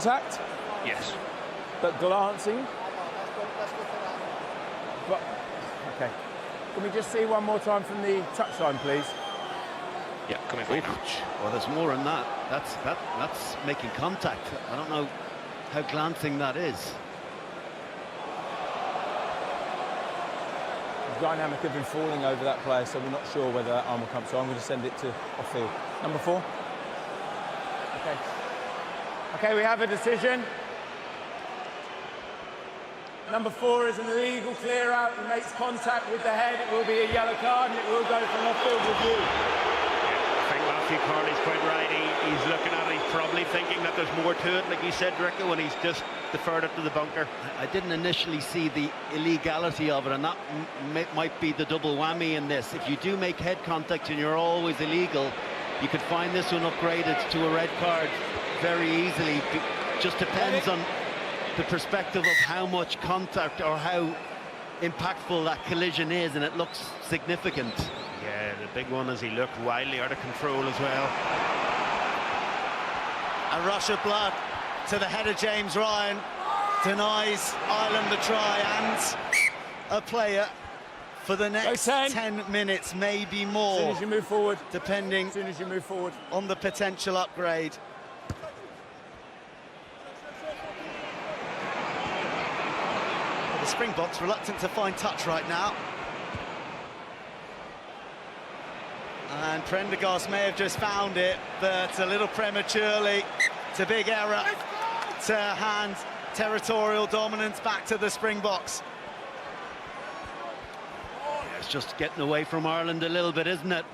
Contact? Yes. But glancing? But, okay. Can we just see one more time from the touchline, please? Yeah, coming forward. Well, there's more than that. That's making contact. I don't know how glancing that is. The dynamic of him falling over that player, so we're not sure whether that arm will come. So I'm going to send it to off field. Number 4. Okay. Okay, we have a decision. Number 4 is an illegal clear out and makes contact with the head. It will be a yellow card and it will go for an off-field review. I think Matthew Carney's quite right. He's looking at it, he's probably thinking that there's more to it, like you said, Rico, when he's just deferred it to the bunker. I didn't initially see the illegality of it, and that might be the double whammy in this. If you do make head contact and you're always illegal, you could find this one upgraded to a red card very easily. It just depends on the perspective of how much contact or how impactful that collision is, and it looks significant. Yeah, the big one is he looked wildly out of control as well. A rush of blood to the head of James Ryan denies Ireland the try, and a player for the next 10 minutes, maybe more. As soon as you move forward. Depending as soon as you move forward on the potential upgrade. The Springboks reluctant to find touch right now. And Prendergast may have just found it, but a little prematurely. It's a big error to hand territorial dominance back to the Springboks. It's just getting away from Ireland a little bit, isn't it?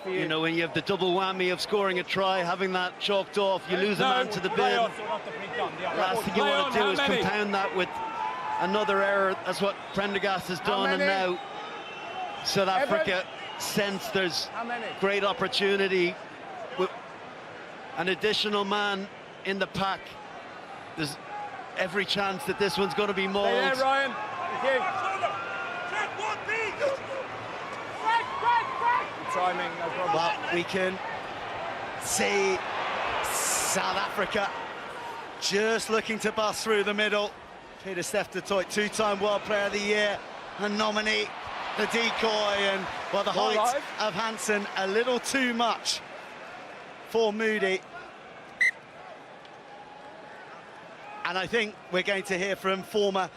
You know, when you have the double whammy of scoring a try, having that chalked off, you lose a man to the bin. Last thing you want to do is compound that with another error. That's what Prendergast has done, and now South Africa sense there's great opportunity with an additional man in the pack. There's every chance that this one's going to be mauled. Stay there, Ryan. Thank you. Timing, no problem. Well, we can see South Africa just looking to bust through the middle. Peter Steph-Toit, 2-time World Player of the Year, a nominee. The decoy, and well, the height of Hansen a little too much for Moody. And I think we're going to hear from former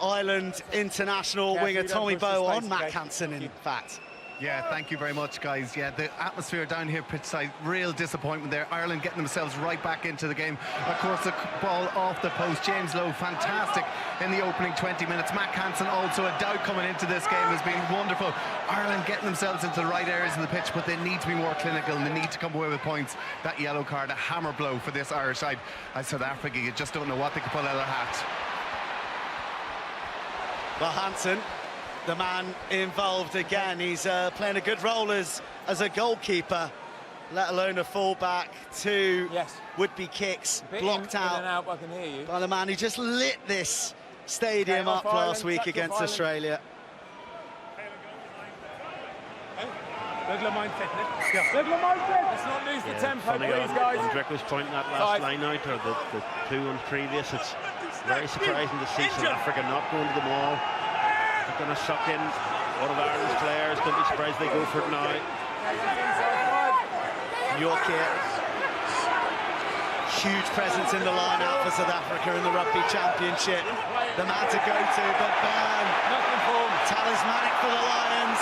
Ireland international winger Tommy Bowe on Matt Hansen, in fact. Yeah, thank you very much, guys. Yeah, the atmosphere down here pitch side, real disappointment there. Ireland getting themselves right back into the game. Of course, the ball off the post. James Lowe, fantastic in the opening 20 minutes. Matt Hansen, also a doubt coming into this game, has been wonderful. Ireland getting themselves into the right areas of the pitch, but they need to be more clinical and they need to come away with points. That yellow card, a hammer blow for this Irish side. As South Africa, you just don't know what they could pull out of their hat. Well, Hansen, the man involved again, he's playing a good role as a goalkeeper, let alone a fullback. Two would-be kicks blocked out I can hear you. by the man who just lit this stadium up last week against Australia. Let's not lose the tempo, please, guys. When Rick was pointing that last line out, or the two ones previous, it's very surprising to see South Africa not going to the ball. They're going to suck in one of Ireland's players. Don't be surprised they go for it now. York here. Huge presence in the line-out for South Africa in the Rugby Championship. The man to go to, but Byrne, talismanic for the Lions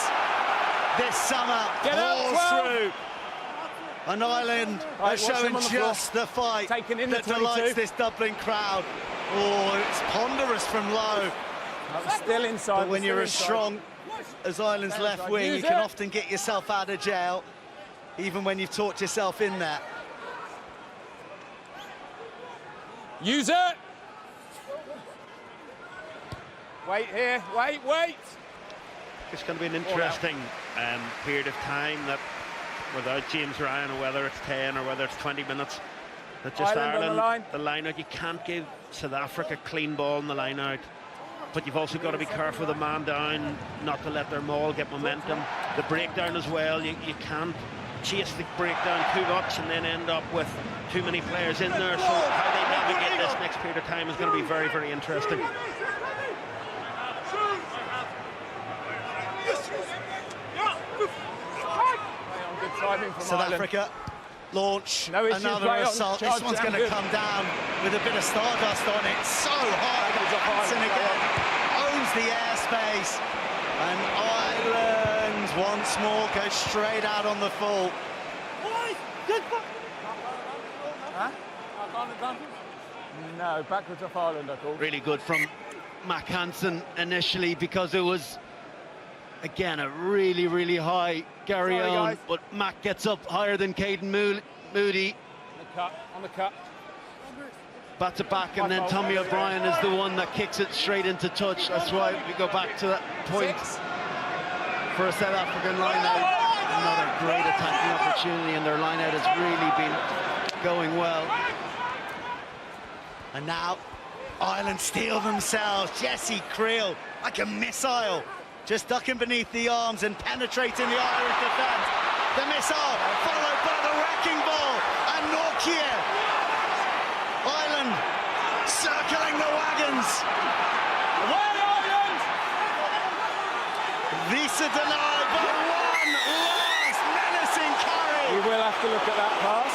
this summer, falls through. And Ireland are showing just the fight that delights this Dublin crowd. Oh, it's ponderous from low. Still inside. But when you're as strong as Ireland's left wing, you can often get yourself out of jail, even when you've talked yourself in there. Use it! Wait here, wait! It's going to be an interesting period of time, that without James Ryan, or whether it's 10 or whether it's 20 minutes, that just Ireland, the line out, you can't give South Africa clean ball in the line out. But you've also got to be careful with the man down, not to let their maul get momentum. The breakdown as well, you can't chase the breakdown too much and then end up with too many players in there. So how they net next period of time is going to be very, very interesting. South Africa launch no another assault. This one's going to come down with a bit of stardust on it. So hard. Hansen again owns the airspace, and Ireland once more goes straight out on the full. No, backwards off Ireland, I called. Really good from Mac Hansen initially, because it was, again, a really, really high carry-on, but Mac gets up higher than Caden Moody. On the cut. Bats it back, and then Tommy O'Brien is the one that kicks it straight into touch. That's why we go back to that point for a South African line-out. Another great attacking opportunity, and their line-out has really been going well. And now Ireland steal themselves. Jesse Creel, like a missile, just ducking beneath the arms and penetrating the Irish defence. The missile followed by the wrecking ball, and Nortje. Ireland circling the wagons. Away, Ireland! Visa denied by one last menacing carry. We will have to look at that pass.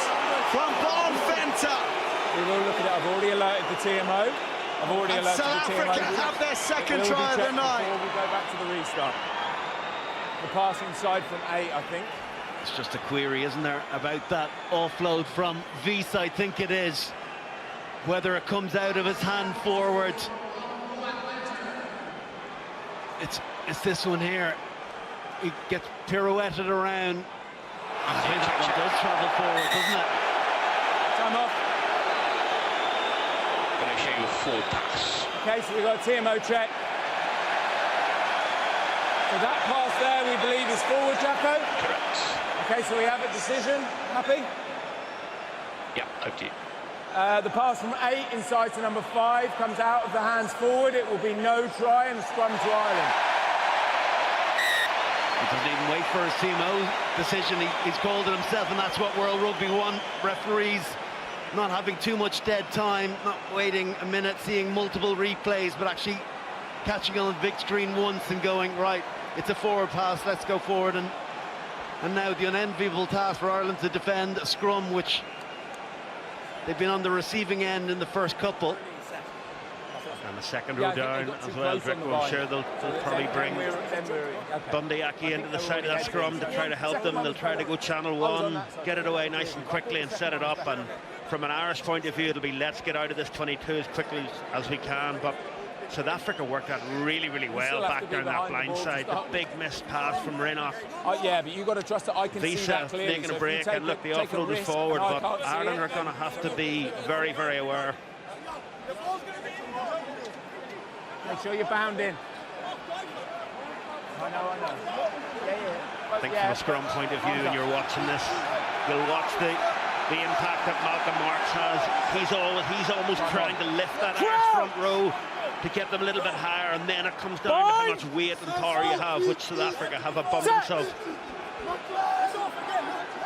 From Bonfenter. We will look at it. I've already alerted the TMO. I've already alerted South the TMO. Africa have their second try of the night. Before we go back to the restart. The pass inside from 8, I think. It's just a query, isn't there, about that offload from Visa, I think it is. Whether it comes out of his hand forward. It's this one here. He gets pirouetted around. I think that one does travel forward, doesn't it? Time off. Going to show you a forward pass. Okay, so we've got a TMO check. So that pass there, we believe, is forward, Jacko? Correct. Okay, so we have a decision. Happy? Yeah, over to you. The pass from 8 inside to number 5 comes out of the hands forward. It will be no try and a scrum to Ireland. He doesn't even wait for his TMO decision. He's called it himself, and that's what World Rugby 1 referees, not having too much dead time, not waiting a minute, seeing multiple replays, but actually catching on the big screen once and going, right, it's a forward pass, let's go forward. And now the unenviable task for Ireland to defend a scrum, which they've been on the receiving end in the first couple. And the second row down as well, Brick. I'm sure they'll probably bring Bundy Aki into the side of that scrum to try to help them. They'll try to go channel 1, get it away nice and quickly and set it up. And from an Irish point of view, it'll be let's get out of this 22 as quickly as we can. But South Africa worked that really, really well back down that blind side. The big missed pass from Renock. Yeah, but you've got to trust that I can see that clearly. Making a break, and look, the offload is forward, but Ireland are going to have to be very, very aware. Make sure you're bound in. I know. I think from a scrum point of view, and you're watching this, you'll watch the impact that Malcolm Marks has. He's almost trying to lift that Irish front row to get them a little bit higher, and then it comes down to how much weight and power you have, which South Africa have abundance of.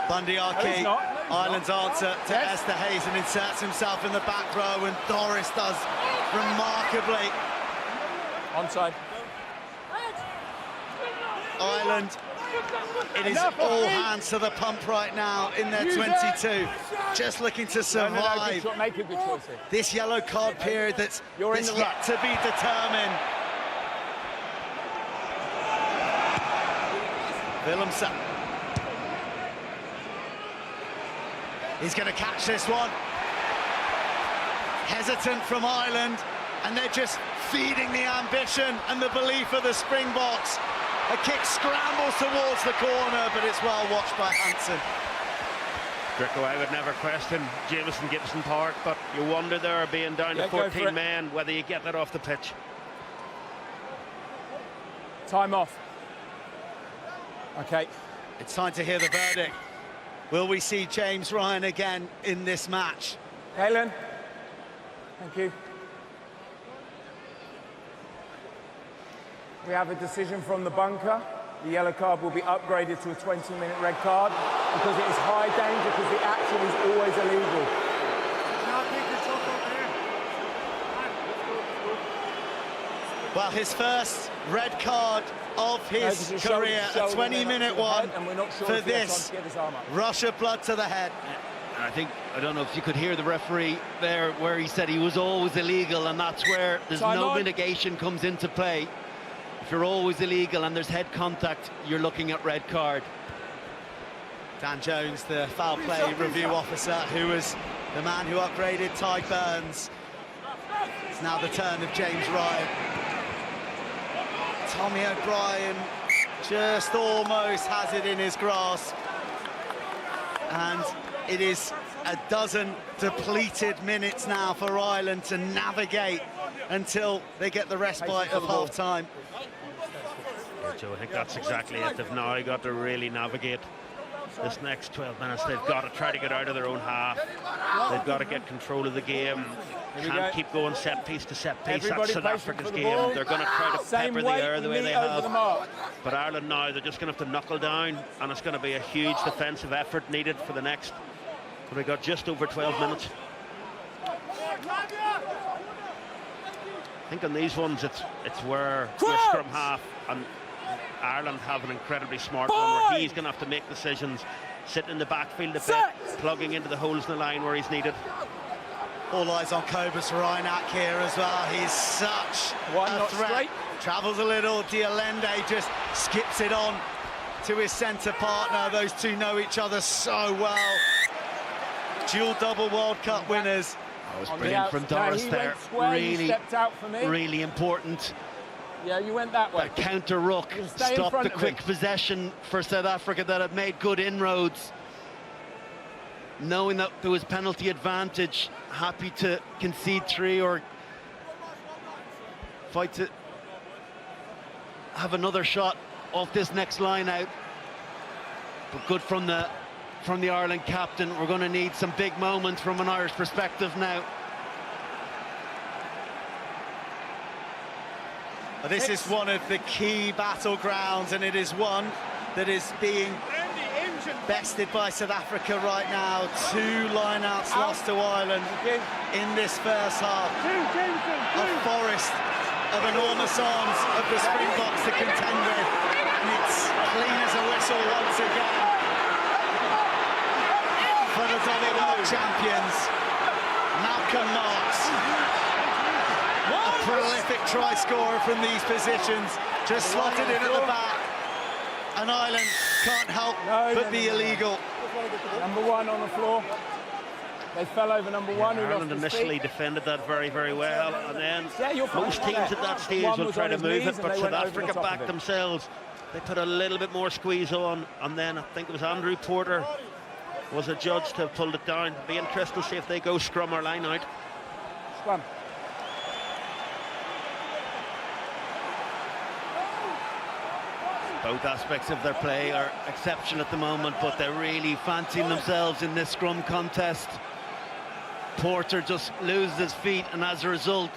Bundy Aki, Ireland's answer to Esther Hayes, and inserts himself in the back row, and Doris does remarkably. Onside. Ireland, it is all hands to the pump right now in their 22, just looking to survive Make a good choice here. this yellow card period that's yet to be determined. Willemse. He's going to catch this one. Hesitant from Ireland, and they're just feeding the ambition and the belief of the Springboks. A kick scrambles towards the corner, but it's well watched by Hansen. Gricko, I would never question Jamison Gibson Park, but you wonder there, being down to 14 men, whether you get that off the pitch. Time off. Okay. It's time to hear the verdict. Will we see James Ryan again in this match? Helen. Thank you. We have a decision from the bunker. The yellow card will be upgraded to a 20-minute red card because it is high danger, because the action is always illegal. Well, his first red card of his career, a 20-minute one for this rush of blood to the head. I don't know if you could hear the referee there where he said he was always illegal, and that's where there's no mitigation comes into play. If you're always illegal and there's head contact, you're looking at red card. Dan Jones, the foul play review officer, who was the man who upgraded Ty Burns. It's now the turn of James Ryan. Tommy O'Brien just almost has it in his grasp. And it is a dozen depleted minutes now for Ireland to navigate until they get the respite of half-time. Yeah, Joe, I think that's exactly it. They've now got to really navigate this next 12 minutes. They've got to try to get out of their own half. They've got to get control of the game. Can't keep going set piece to set piece. That's South Africa's game. They're going to try to pepper the air the way they have. But Ireland now, they're just going to have to knuckle down, and it's going to be a huge defensive effort needed for the next. We've got just over 12 minutes. I think on these ones, it's where your scrum half and Ireland have an incredibly smart one where he's going to have to make decisions, sitting in the backfield a bit, plugging into the holes in the line where he's needed. All eyes on Cobus Reinach here as well. He's such a threat. Travels a little. Dialende just skips it on to his centre partner. Those two know each other so well. Dual double World Cup winners. That was brilliant from Doris there. Really important. Yeah, you went that way. That counter ruck stopped the quick possession for South Africa that had made good inroads. Knowing that there was penalty advantage, happy to concede 3 or fight to have another shot off this next line out. But good from the Ireland captain. We're going to need some big moments from an Irish perspective now. This is one of the key battlegrounds, and it is one that is being bested by South Africa right now. 2 lineouts lost to Ireland in this first half. A forest of enormous arms of the Springboks to contend with, and it's clean as a whistle once again for the double world champions. Malcolm Marks, a prolific try scorer from these positions, just slotted in at the back, and Ireland can't help but be illegal. Number 1 on the floor. They fell over number 1. Who Ireland initially defended that very, very well, and then most teams at that stage will try to move it, but South Africa backed themselves. They put a little bit more squeeze on, and then I think it was Andrew Porter was adjudged to have pulled it down. It'll be interesting to see if they go scrum or line out. Scrum. Both aspects of their play are exceptional at the moment, but they're really fancying themselves in this scrum contest. Porter just loses his feet, and as a result,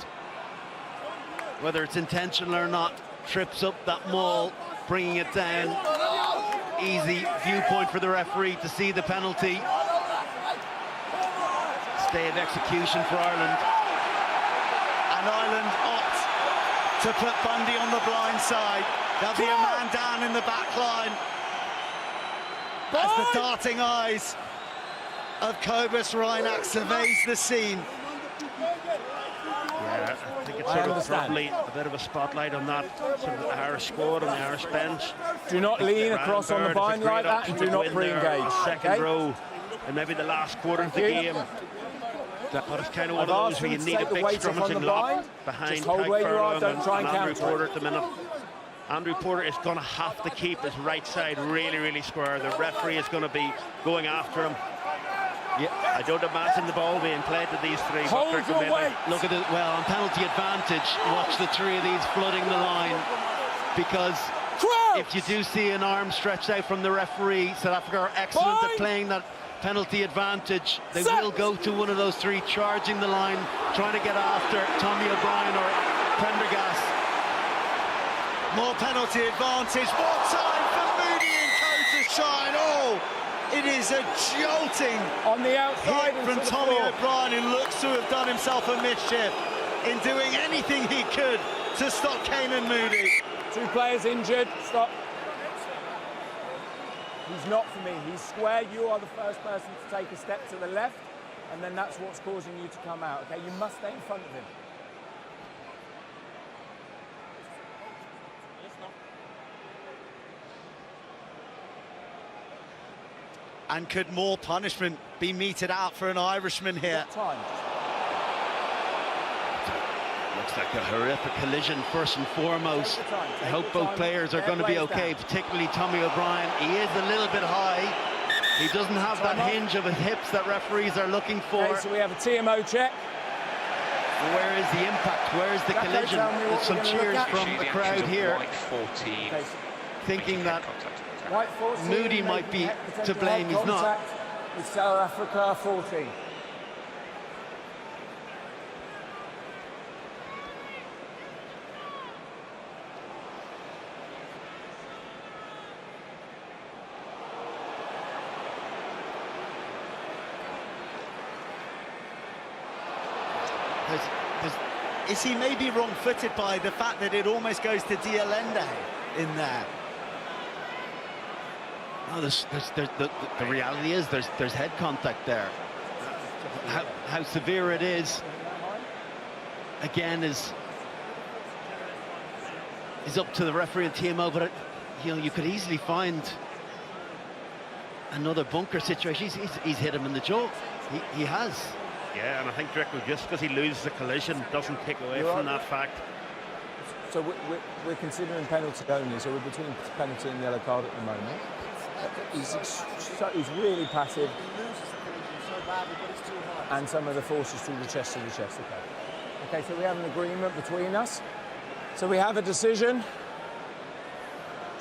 whether it's intentional or not, trips up that maul, bringing it down. Easy viewpoint for the referee to see the penalty. Stay of execution for Ireland. And Ireland opt to put Bundy on the blind side. There'll be a man down in the back line as the darting eyes of Cobus Reinach surveys the scene. Yeah, I think it's sort of probably a bit of a spotlight on that sort of Irish squad and the Irish bench. Do not lean across on the vine like that, and do not pre-engage. Second row, and maybe the last quarter of the game. But it's kind of one of those where you need a big scrummaging lock behind Tyke Furlong and Andrew Porter at the minute. Andrew Porter is going to have to keep his right side really, really square. The referee is going to be going after him. Yeah, I don't imagine the ball being played to these 3. Hold your weight. Look at it. Well, on penalty advantage, watch the 3 of these flooding the line, because if you do see an arm stretched out from the referee, South Africa are excellent at playing that penalty advantage. They will go to one of those 3, charging the line, trying to get after Tommy O'Brien or Prendergast. More penalty advantage. More time for Moody and Co to shine. Oh, it is a jolting on the outside hit from Tommy O'Brien, who looks to have done himself a mischief in doing anything he could to stop Caelan Moody. 2 players injured. Stop. He's not for me. He's square. You are the first person to take a step to the left, and then that's what's causing you to come out. Okay, you must stay in front of him. And could more punishment be meted out for an Irishman here? Time. Looks like a horrific collision first and foremost. I hope both players are going to be okay, particularly Tommy O'Brien. He is a little bit high. He doesn't have that hinge of his hips that referees are looking for. Okay, so we have a TMO check. Where is the impact? Where is the collision? There's some cheers from the crowd here, thinking that Moody might be to blame. He's not. With South Africa 14. Is he maybe wrong-footed by the fact that it almost goes to Dialende in there? No, the reality is there's head contact there. How severe it is, again, is up to the referee and TMO. But you could easily find another bunker situation. He's hit him in the jaw. He has. Yeah, and I think Drickle, just because he loses a collision, doesn't take away from that fact. So we're considering penalty only, so we're between penalty and yellow card at the moment. He's really passive, and some of the forces through the chest to the chest. Okay, so we have an agreement between us. So we have a decision.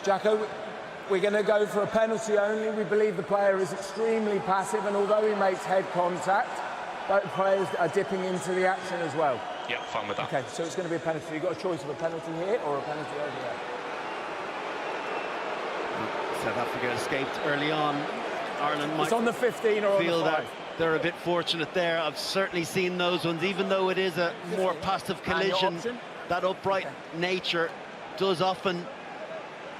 Jacko, we're going to go for a penalty only. We believe the player is extremely passive, and although he makes head contact, both players are dipping into the action as well. Yeah, fine with that. Okay, so it's going to be a penalty. You've got a choice of a penalty here or a penalty over there. South Africa escaped early on. Ireland might it's on the 15 or feel on the 5. that they're a bit fortunate there. I've certainly seen those ones, even though it is a more passive collision. That upright nature does often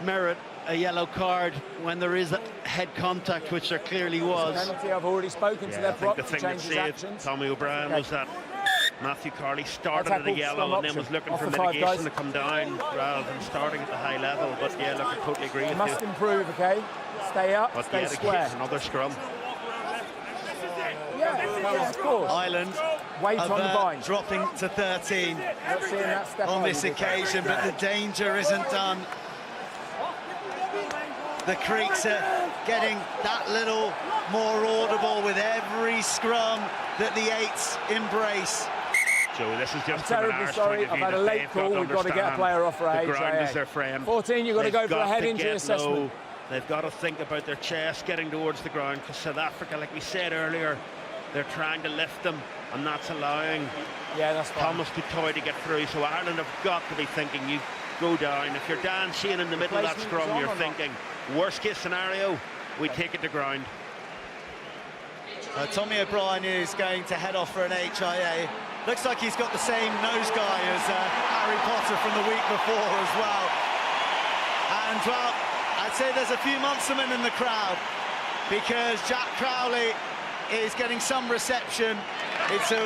merit a yellow card when there is a head contact, which there clearly was. Penalty. I've already spoken to their prop to change his actions. Tommy O'Brien was that Matthew Carley started at a yellow and then was looking for mitigation to come down rather than starting at the high level. But yeah, look, I totally agree with you. Must improve, okay? Stay up, but stay square. Another scrum. Yeah, of course. Ireland weight on the bind. Dropping to 13 on this occasion, but the danger isn't done. The creaks are getting that little more audible with every scrum that the eights embrace. Joe, this is just I'm terribly sorry. I've had a late call. We've got to get a player off for the ground is their friend. 14, you've got to go for a head injury assessment. They've got to think about their chest getting towards the ground, because South Africa, like we said earlier, they're trying to lift them, and that's allowing Thomas Dutoy to get through. So Ireland have got to be thinking, you go down. If you're Dan Sheehan in the middle of that scrum, you're thinking, worst case scenario, we take it to ground. Tommy O'Brien is going to head off for an HIA. Looks like he's got the same nose guy as Harry Potter from the week before as well. And well, I'd say there's a few Munstermen in the crowd, because Jack Crowley is getting some reception. It's a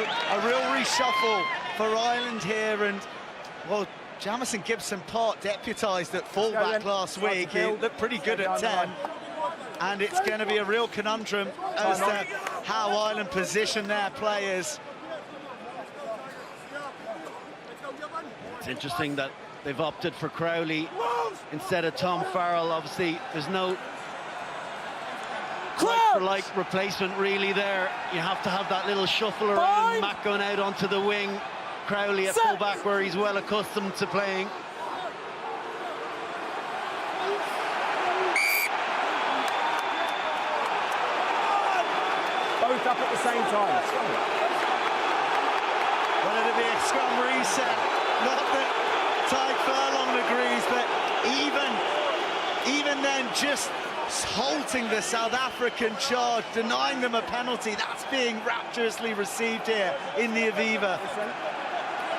real reshuffle for Ireland here, and well, Jamison Gibson-Park deputised at fullback last week. He looked pretty good at 10, and it's going to be a real conundrum as to how Ireland position their players. It's interesting that they've opted for Crowley instead of Tom Farrell. Obviously, there's no like-for-like replacement really there. You have to have that little shuffle around. Matt going out onto the wing, Crowley at full-back where he's well accustomed to playing. Both up at the same time. Well, it'll be a scrum reset. Not that Tyke Furlong agrees, but even then, just halting the South African charge, denying them a penalty, that's being rapturously received here in the Aviva.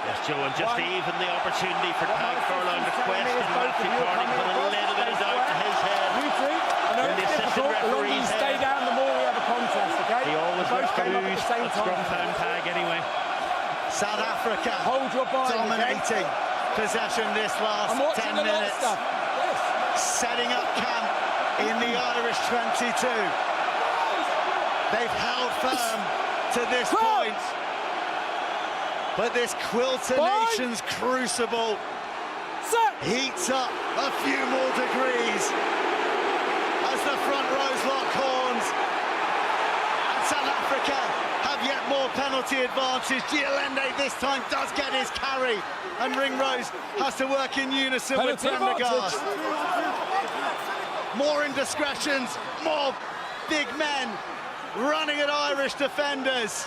Yes, Joe, and just even the opportunity for Tag Furlong to question Matthew Carney put a little bit of doubt to his head. You three, I know In the it's assistant difficult. The longer you referee's stay head. down, the more we have a contest, okay? He always Both looks to came up at lose the same at scrum time. time tag anyway. South Africa Hold your body, dominating possession this last I'm watching 10 a lot of minutes. stuff. Yes. Setting up camp in the Irish 22. They've held firm to this point. But this Quilter Nations crucible heats up a few more degrees as the front rows lock horns. And South Africa have yet more penalty advantage. Giolende this time does get his carry, and Ringrose has to work in unison with Prendergast. More indiscretions, more big men running at Irish defenders.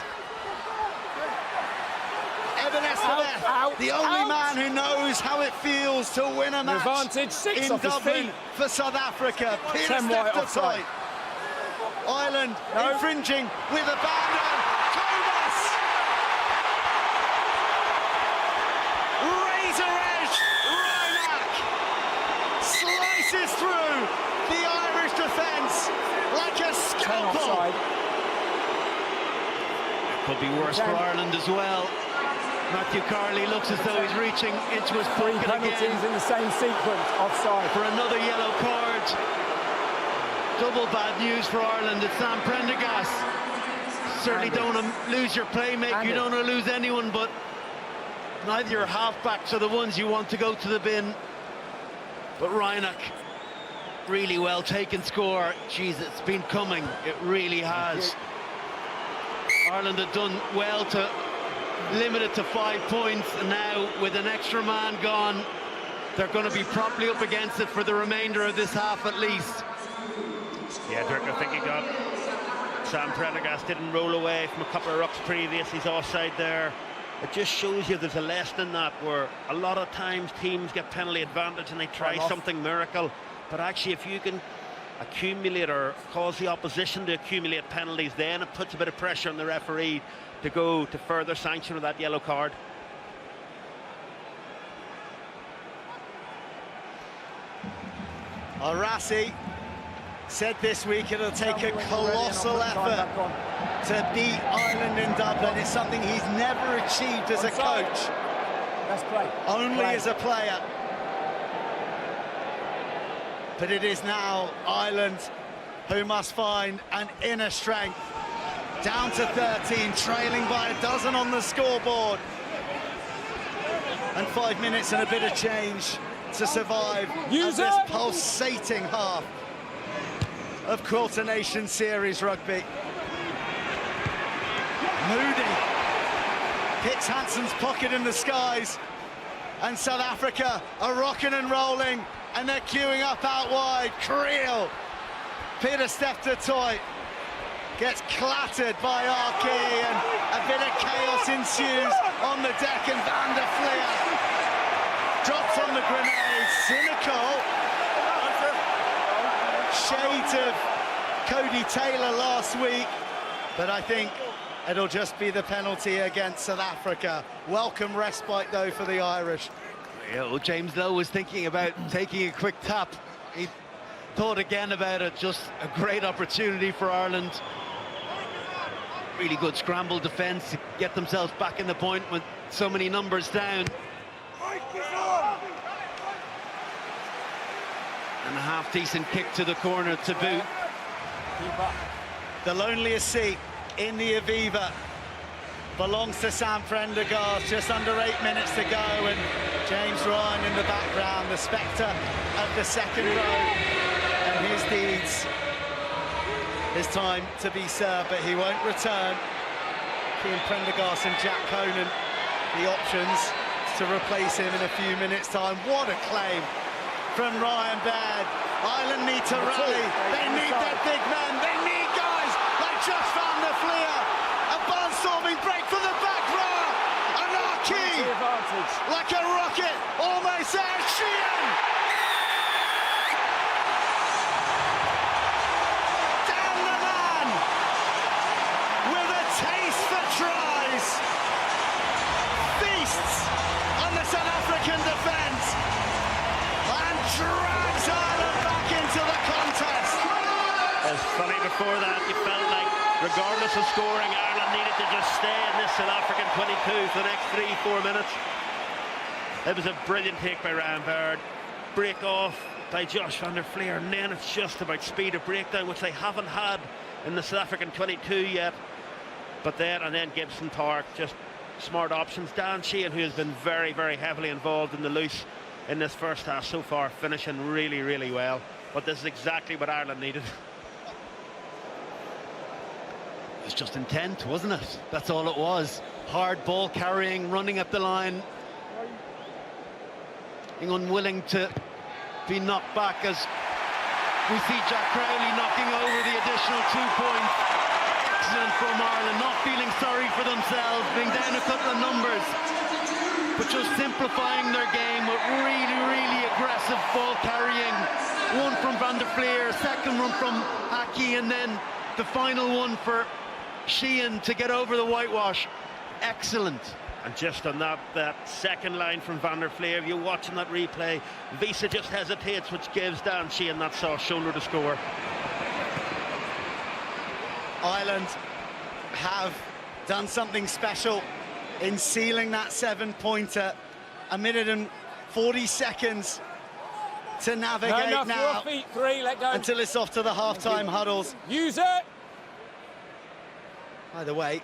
Eben Esterhuis, the only man who knows how it feels to win a match Advantage, 6 in off his Dublin feet. for South Africa. Peter 10 wide stepped offside. aside. Ireland infringing with abandon. Comas! Razor edge, Reinach slices through the Irish defence like a scalpel. Could be worse for Ireland as well. Matthew Carley looks as though he's reaching into his pocket penalties again in the same sequence, offside. for another yellow card. Double bad news for Ireland. It's Sam Prendergast. Certainly don't want to lose your playmaker. You don't want to lose anyone, but neither your halfbacks are the ones you want to go to the bin. But Reinach, really well taken score. Jeez, it's been coming. It really has. Ireland have done well to limit it to 5 points, and now with an extra man gone, they're going to be properly up against it for the remainder of this half at least. Yeah, Dirk, I think he got Sam Prendergast didn't roll away from a couple of rucks previous. He's offside there. It just shows you there's a lesson in that, where a lot of times teams get penalty advantage and they try something miracle, but actually if you can accumulate or cause the opposition to accumulate penalties, then it puts a bit of pressure on the referee to go to further sanction of that yellow card. Arasi said this week it'll take a colossal effort to beat Ireland in Dublin. It's something he's never achieved as a coach, only as a player. But it is now Ireland who must find an inner strength. Down to 13, trailing by a dozen on the scoreboard. And 5 minutes and a bit of change to survive as this pulsating half of Quilter Nation Series rugby. Moody hits Hansen's pocket in the skies, and South Africa are rocking and rolling, and they're queuing up out wide. Creel, Peter Steptoe gets clattered by Archie, and a bit of chaos ensues on the deck, and Van der Fleer drops on the grenade. Cynical. Shades of Cody Taylor last week, but I think it'll just be the penalty against South Africa. Welcome respite, though, for the Irish. Yeah, well, James Lowe was thinking about taking a quick tap. He thought again about it. Just a great opportunity for Ireland. Really good scramble defence to get themselves back in the point with so many numbers down. And a half-decent kick to the corner to boot. The loneliest seat in the Aviva belongs to Sam Prendergast. Just under 8 minutes to go, and James Ryan in the background, the spectre of the second row, and his deeds. His time to be served, but he won't return. Cian Prendergast and Jack Conan, the options to replace him in a few minutes' time. What a claim from Ryan Baird. Ireland need to rally. They need their big men. They need guys like Josh Van der Fleer. A barnstorming break for the back row. Anarchy like a rocket, almost there. Sheehan. Down the man with a taste for tries. feasts on the South African defence and drags Ireland back into the contest. It was funny before that, you felt like regardless of scoring, Ireland needed to just stay in this South African 22 for the next 3-4 minutes. It was a brilliant take by Ryan Baird, break off by Josh van der Flier, and then it's just about speed of breakdown, which they haven't had in the South African 22 yet. But then Gibson Park, just smart options. Dan Sheehan, who has been very, very heavily involved in the loose in this first half so far, finishing really, really well. But this is exactly what Ireland needed. It was just intent, wasn't it? That's all it was. Hard ball carrying, running up the line, being unwilling to be knocked back, as we see Jack Crowley knocking over the additional 2 points. Excellent from Ireland, not feeling sorry for themselves, being down a couple of numbers, but just simplifying their game with really, really aggressive ball carrying. One from Van der Flier, second one from Aki, and then the final one for Sheehan to get over the whitewash. Excellent. And just on that second line from Van der Flier, if you're watching that replay, Visa just hesitates, which gives Dan Sheehan that soft shoulder to score. Ireland have done something special in sealing that 7-pointer. 1 minute and 40 seconds to navigate now. 4 feet, 3, let go. Until it's off to the half-time huddles. Use it! By the way,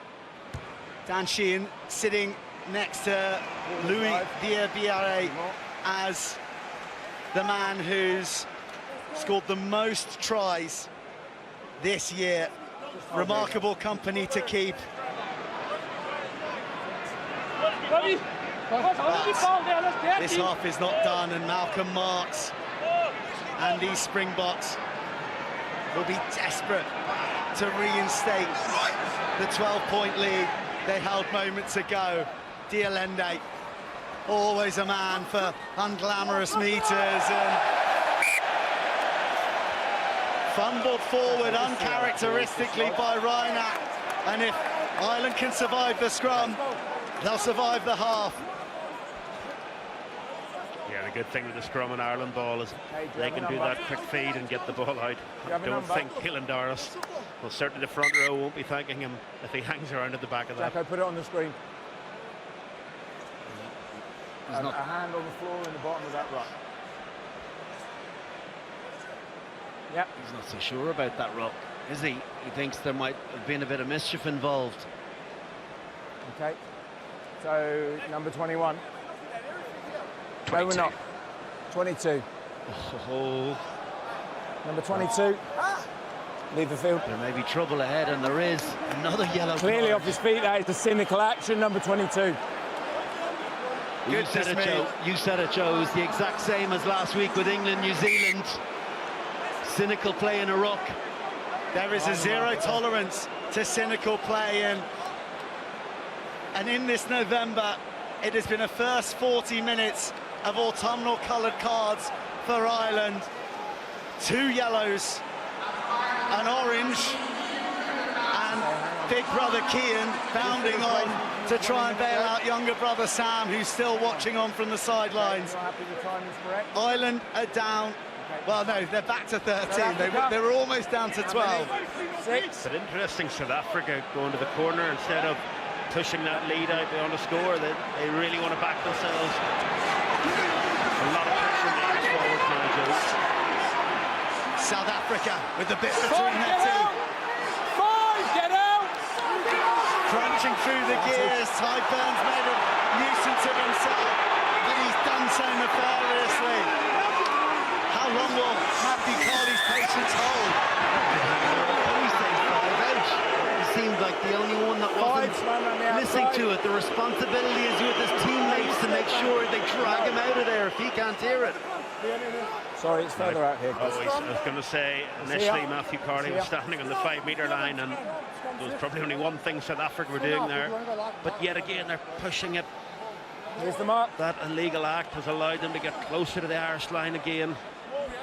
Dan Sheehan sitting next to Louis Biarbiare as the man who's scored the most tries this year. Remarkable company to keep. But this half is not done, and Malcolm Marks and these Springboks will be desperate to reinstate the 12-point lead they held moments ago. Dialende, always a man for unglamorous meters, and fumbled forward uncharacteristically by Reinach. And if Ireland can survive the scrum, they'll survive the half. Yeah, the good thing with the scrum and Ireland ball is they can do that quick feed and get the ball out. I don't think Keelan Doris, well, certainly the front row won't be thanking him if he hangs around at the back of that. Jacko, put it on the screen. A hand on the floor in the bottom of that ruck. Yep. He's not so sure about that ruck, is he? He thinks there might have been a bit of mischief involved. Okay. So, number 21. 22. No, we're not. 22. Oh. Number 22. Leave the field. There may be trouble ahead, and there is. Another yellow Clearly card. off his feet. That is the cynical action. Number 22. You said it, Joe. You said it, Joe. It was the exact same as last week with England, New Zealand. Cynical play in a ruck. There is a zero tolerance to cynical play, and in this November, it has been a first 40 minutes of autumnal coloured cards for Ireland. 2 yellows, an orange, and big brother Cian bounding on to try and bail out younger brother Sam, who's still watching on from the sidelines. Ireland are down. Well, no, they're back to 13. They were almost down to 12. 6. But interesting, South Africa going to the corner instead of pushing that lead out beyond the score. They really want to back themselves. A lot of pressure making forward now, Joe. South Africa with the bit between their two. 5, get out! Crunching through the gears. Ty Burns made a nuisance of himself, but he's done so nefariously. How long will Matthew Carley's patience hold? He seemed like the only one that wasn't listening to it. The responsibility is with his teammates to make sure they drag him out of there if he can't hear it. Sorry, it's further out here. I was going to say, initially Matthew Carley was standing on the 5-metre line, and there was probably only one thing South Africa were doing there. But yet again, they're pushing it. Here's the mark. That illegal act has allowed them to get closer to the Irish line again.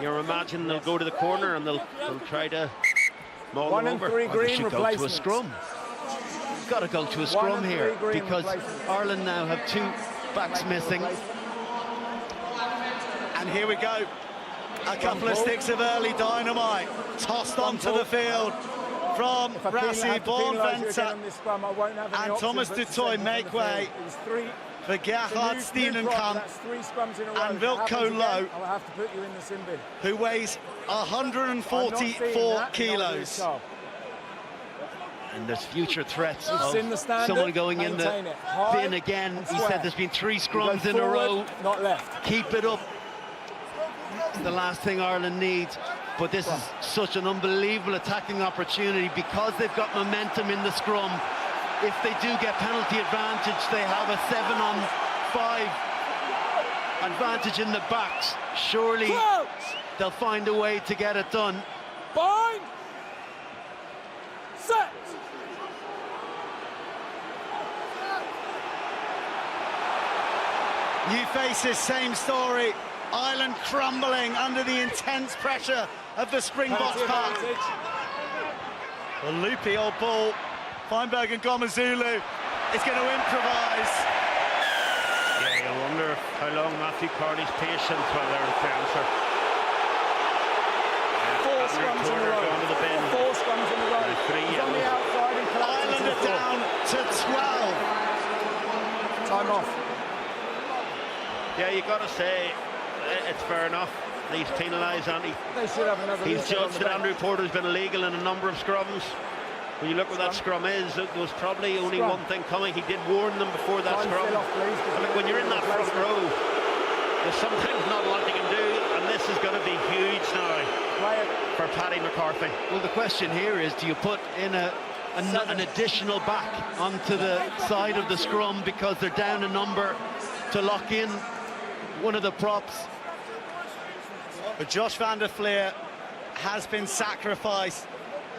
You imagine they'll go to the corner and they'll try to maul 1 them and over. 3 Or they green should go to a replacements. scrum. got to go to a scrum here because Ireland now have 2 backs missing. And here we go. A couple of sticks of early dynamite tossed onto the field from Rassi Bornventer, and Thomas du Toit make way for Gerhard Steenenkamp and Wilco Low, who weighs 144 kilos. And there's future threats of someone going in the bin again. He said there's been 3 scrums in a row. Not left. Keep it up. The last thing Ireland needs. But this is such an unbelievable attacking opportunity because they've got momentum in the scrum. If they do get penalty advantage, they have a 7-on-5 advantage in the backs. Surely they'll find a way to get it done. Bind. Set. New faces, same story. Ireland crumbling under the intense pressure of the Springboks pack. A loopy old ball. Feinberg and Gomezulu is going to improvise. Yeah, you wonder how long Matthew Carney's patience will there to answer. 4 scrums in a row. Going to the bin. 4 scrums in a row. He's on the outside and Ireland are down to 12. Time off. Yeah, you got to say it's fair enough. He's penalised, Andy. They should have another. He's judged that Andrew Porter's been illegal in a number of scrums. When you look where that scrum is, there was probably only one thing coming. He did warn them before that scrum. And look, when you're in that front row, there's sometimes not a lot you can do, and this is going to be huge now for Paddy McCarthy. Well, the question here is, do you put in an additional back onto the side of the scrum because they're down a number to lock in one of the props? But Josh van der Fleer has been sacrificed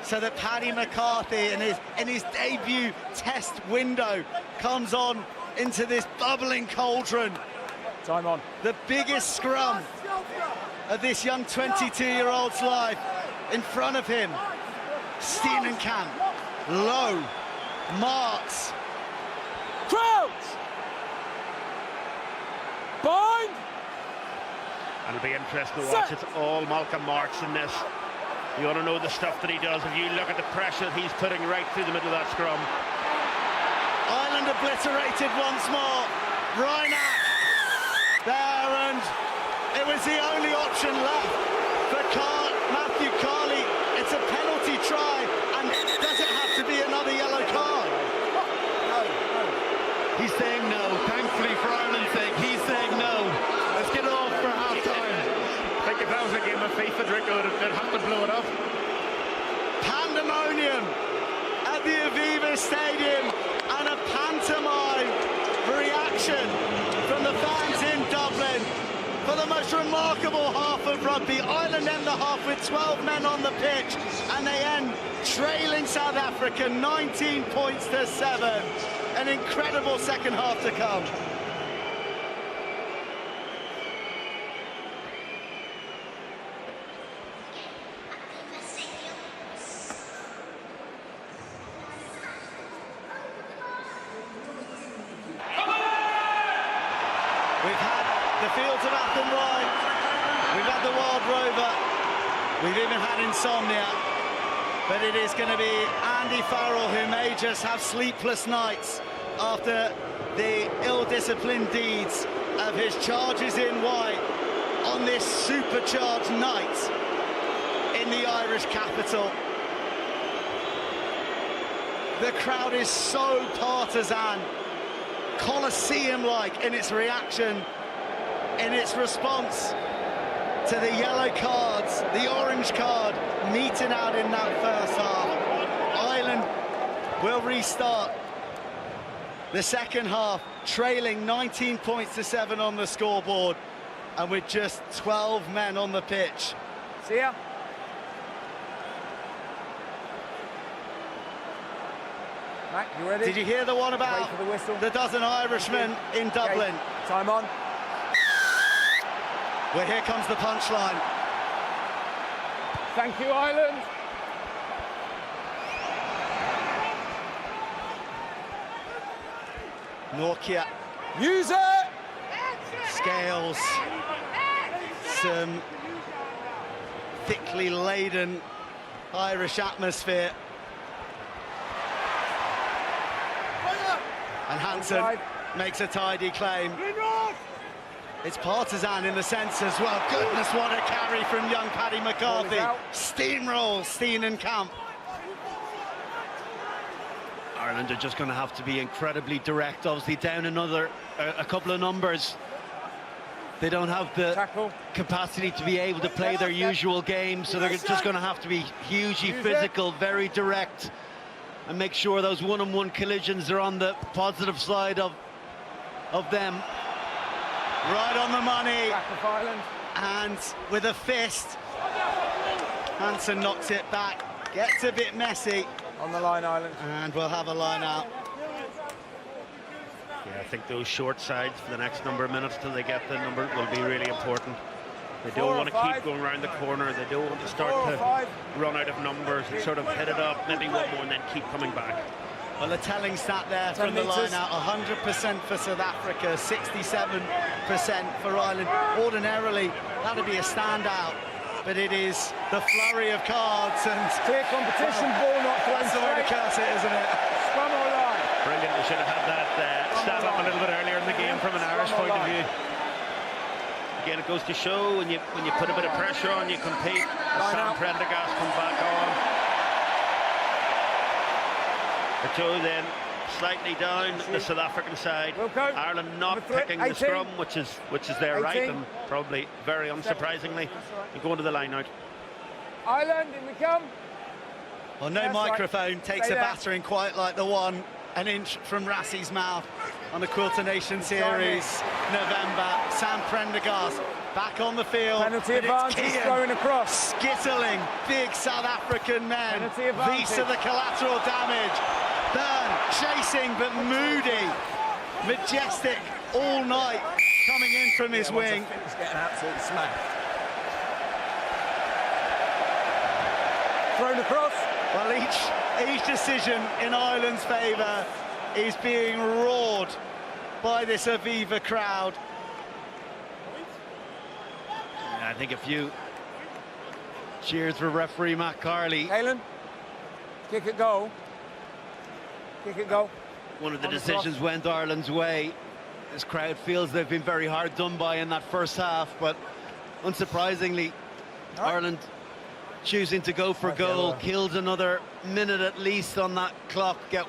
so that Paddy McCarthy in his debut test window comes on into this bubbling cauldron. Time on. The biggest scrum of this young 22-year-old's life. In front of him, Steenenkamp, Low, Marks. Crouch! Bind! And it'll be interesting to watch. It's all Malcolm Marks in this. You want to know the stuff that he does. If you look at the pressure that he's putting right through the middle of that scrum. Ireland obliterated once more. Reinach there, and it was the only option left for Matthew Carley. It's a penalty try, and does it have to be another yellow card? No. He's saying no. Thankfully for Ireland's sake, he's saying no. Let's get off for half-time. I think if that was a game of FIFA, Rico, they'd have to blow it up. Pandemonium at the Aviva Stadium, and a pantomime reaction from the fans in Dublin for the most remarkable half of rugby. Ireland end the half with 12 men on the pitch, and they end trailing South Africa 19 points to 7. An incredible second half to come. We've had the fields of Athenry, we've had the Wild Rover, we've even had Insomnia, but it is going to be Andy Farrell who may just have sleepless nights after the ill-disciplined deeds of his charges in white on this supercharged night in the Irish capital. The crowd is so partisan, Colosseum-like in its reaction, in its response to the yellow cards, the orange card meting out in that first half. Ireland will restart the second half, trailing 19 points to 7 on the scoreboard, and with just 12 men on the pitch. See ya. Matt, you ready? Did you hear the one about the dozen Irishmen in Dublin? Okay. Time on. Well, here comes the punchline. Thank you, Ireland. Nokia. Use it! Scales. Some thickly laden Irish atmosphere. And Hansen makes a tidy claim. It's partisan in the sense as well. Goodness, what a carry from young Paddy McCarthy. Steamrolls Steen and Camp. Ireland are just going to have to be incredibly direct, obviously down a couple of numbers. They don't have the capacity to be able to play their usual game, so they're just going to have to be hugely physical, very direct, and make sure those one-on-one collisions are on the positive side of them. Right on the money, and with a fist, Hansen knocks it back, gets a bit messy. On the line, Ireland. And we'll have a line out. Yeah, I think those short sides for the next number of minutes till they get the number will be really important. They don't want to keep going around the corner. They don't want to start to run out of numbers and sort of hit it up, maybe one more and then keep coming back. Well, a telling stat there from the line out, 100% for South Africa, 67% for Ireland. Ordinarily, that'd be a standout, but it is the flurry of cards and clear competition, ball not thrown. That's the way to curse it, isn't it? Scrum or line? Brilliant. We should have had that stand up a little bit earlier in the game from an Irish point of view. Again, it goes to show when you put a bit of pressure on, you compete. Sam Prendergast come back on. The Joe then slightly down the South African side. Ireland not picking the scrum, which is their right, and probably very unsurprisingly, and going to the line out. Ireland, in we come. Well, no microphone takes a battering quite like the one an inch from Rassie's mouth on the Quilter Nation Series November. Sam Prendergast back on the field. Penalty advantage going across. Skittling big South African men. Vis of the collateral damage. Byrne chasing but moody. Majestic all night coming in from his wing. He's getting absolutely smacked. Thrown across. Well, each decision in Ireland's favour is being roared by this Aviva crowd. I think a few cheers for referee Matt Carley. Halen, kick it goal. Kick it goal. One of the decisions went Ireland's way. This crowd feels they've been very hard done by in that first half, but unsurprisingly, Ireland choosing to go for goal, killed another minute at least on that clock, get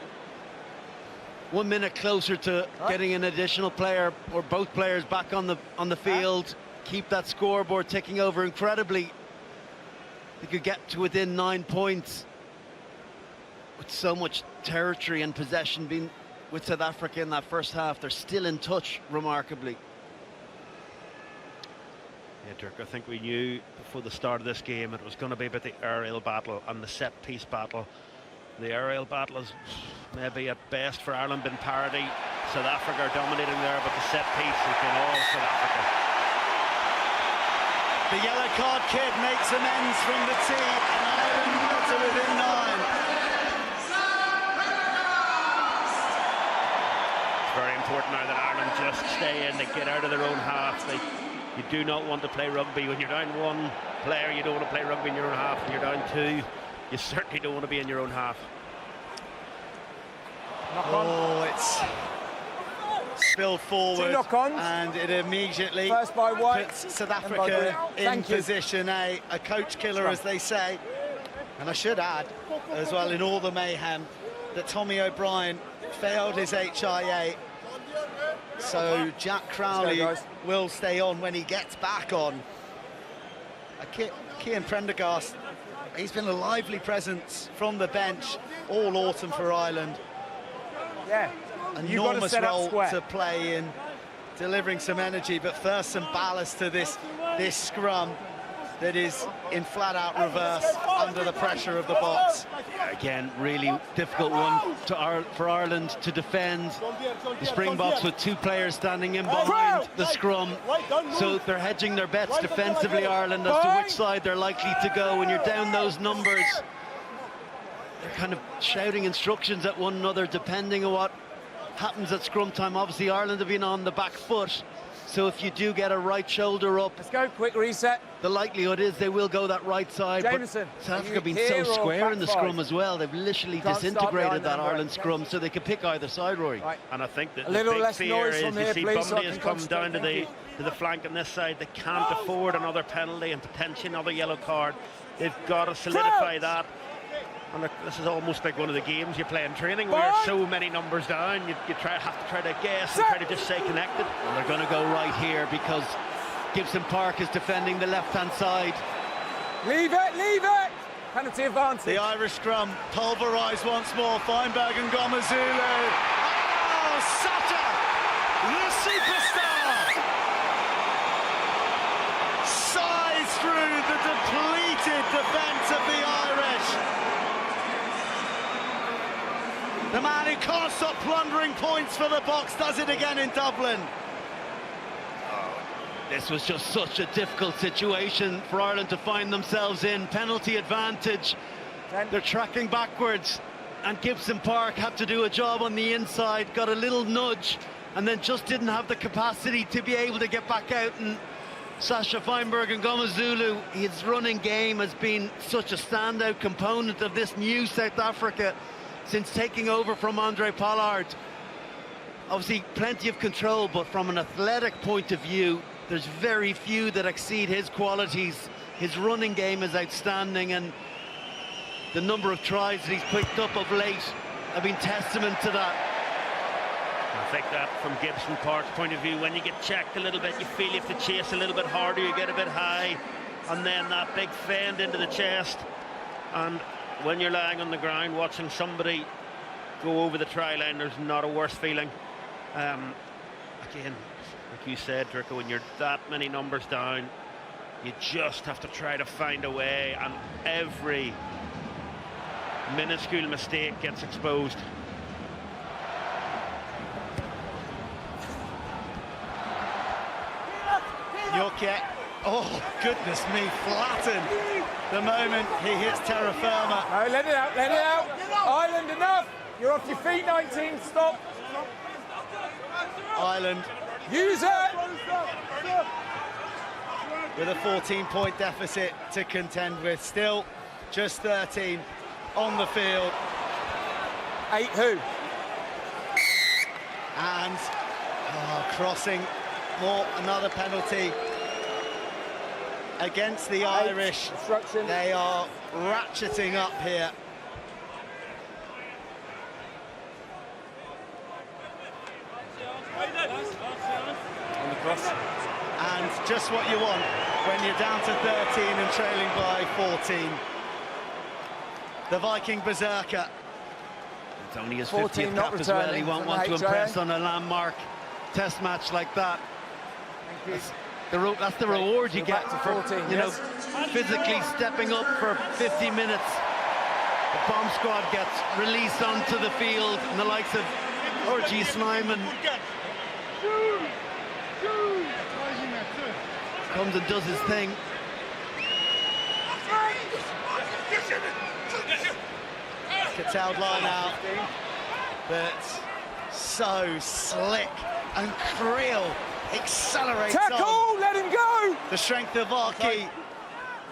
1 minute closer to getting an additional player or both players back on the field, keep that scoreboard ticking over incredibly. They could get to within 9 points with so much territory and possession being with South Africa in that first half. They're still in touch remarkably. Yeah, Dirk, I think we knew before the start of this game it was going to be about the aerial battle and the set-piece battle. The aerial battle is maybe at best for Ireland been parity. South Africa are dominating there, but the set-piece has been all South Africa. The yellow card kid makes amends from the tee, and Ireland got to within 9. It's very important now that Ireland just stay in, they get out of their own half. You do not want to play rugby. When you're down one player, you don't want to play rugby in your own half. When you're down two, you certainly don't want to be in your own half. Oh, it's spilled forward, and it immediately puts South Africa in position A coach killer, as they say. And I should add, as well, in all the mayhem, that Tommy O'Brien failed his HIA. So Jack Crowley will stay on when he gets back on. Cian Prendergast, he's been a lively presence from the bench all autumn for Ireland. Yeah, enormous role to play in delivering some energy, but first some ballast to this scrum that is in flat-out reverse under the pressure of the box. Again, really difficult one for Ireland to defend. The Springboks with 2 players standing in behind the scrum, so they're hedging their bets defensively, Ireland, as to which side they're likely to go. When you're down those numbers, they're kind of shouting instructions at one another depending on what happens at scrum time. Obviously, Ireland have been on the back foot. So if you do get a right shoulder up, let's go, quick reset. The likelihood is they will go that right side. Jameson, but South Africa have been so square in the scrum as well. They've literally disintegrated that Ireland scrum, so they can pick either side, Rory. Right. And I think that a little big less fear noise is from you here, see please, Bundy so has come down to the flank on this side. They can't afford another penalty and potentially another yellow card. They've got to solidify that. And look, this is almost like one of the games you play in training where you're so many numbers down, you have to try to guess and try to just stay connected. And they're going to go right here because Gibson Park is defending the left-hand side. Leave it, leave it! Penalty advantage. The Irish scrum pulverised once more. Feinberg and Ngomazulu. Oh, Sutter, the superstar, sighs through the depleted defence of the Irish. The man who can't stop plundering points for the Boks does it again in Dublin. This was just such a difficult situation for Ireland to find themselves in. Penalty advantage. They're tracking backwards, and Gibson Park had to do a job on the inside, got a little nudge, and then just didn't have the capacity to be able to get back out. And Sasha Feinberg and Ngomazulu, his running game has been such a standout component of this new South Africa since taking over from Andre Pollard. Obviously plenty of control, but from an athletic point of view, there's very few that exceed his qualities. His running game is outstanding, and the number of tries that he's picked up of late have been testament to that. I think that from Gibson Park's point of view, when you get checked a little bit, you feel you have to chase a little bit harder, you get a bit high, and then that big fend into the chest. And when you're lying on the ground watching somebody go over the try line, there's not a worse feeling. Again, like you said, Dricko, when you're that many numbers down, you just have to try to find a way, and every minuscule mistake gets exposed. Yorkie, oh goodness me, flattened the moment he hits terra firma. No, let it out, let it out. Ireland, enough. You're off your feet, 19, stop. Ireland use it. With a 14-point deficit to contend with, still just 13 on the field. 8 who? And crossing, another penalty against the Irish. They are ratcheting up here. On the cross. And just what you want when you're down to 13 and trailing by 14. The Viking berserker. It's only his 50th cap as well. He won't want to impress on a landmark test match like that. That's the reward you get for 14, you know, physically stepping up for 50 minutes. The bomb squad gets released onto the field, and the likes of R.G. Snyman comes and does his thing. Curtailed line out, but so slick and Creel accelerates tackle, on. let him go! The strength of Arki,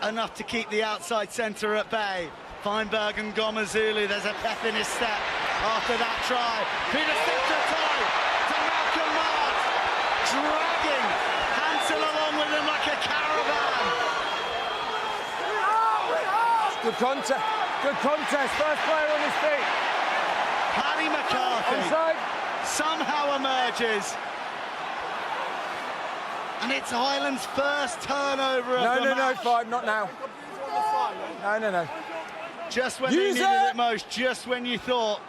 enough to keep the outside centre at bay. Feinberg and Ngomazulu, there's a pep in his step after that try. Peter steps a tie to Malcolm Mart, dragging Hansel along with him like a caravan. Good contest, good contest. First player on his feet. Paddy McCarthy somehow emerges. And it's Ireland's first turnover of the match. No, 5, not now. No. Just when they needed it most, just when you thought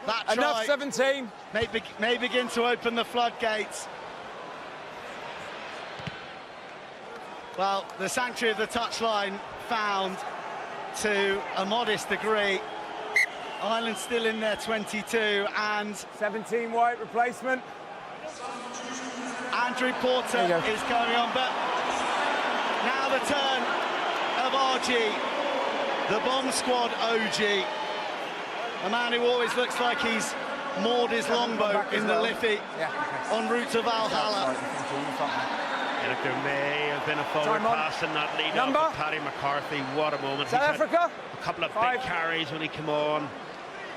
that try enough 17 may begin to open the floodgates. Well, the sanctuary of the touchline found to a modest degree. Ireland still in their 22 and 17 white replacement. Andrew Porter is coming on, but now the turn of RG, the bomb squad OG, a man who always looks like he's moored his longboat in the Liffey en route to Valhalla. And if there may have been a forward pass in that lead up with Paddy McCarthy, what a moment. South Africa. A couple of big carries when he came on.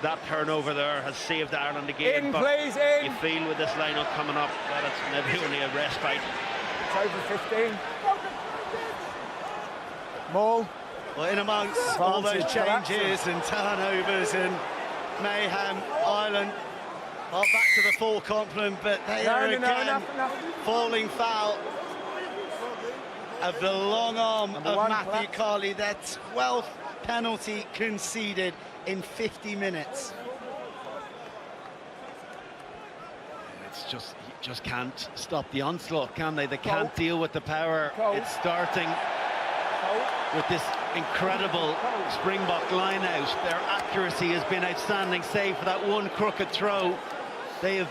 That turnover there has saved Ireland again. In, but please, in. You feel with this lineup coming up that it's maybe only a respite. It's over 15. Maul. Well, in amongst all those changes and turnovers and mayhem, Ireland are back to the full complement, but they are again falling foul of the long arm of Matthew Carley, their 12th penalty conceded in 50 minutes. It's just can't stop the onslaught, can they? They can't deal with the power. It's starting with this incredible Springbok line out. Their accuracy has been outstanding, save for that one crooked throw. They have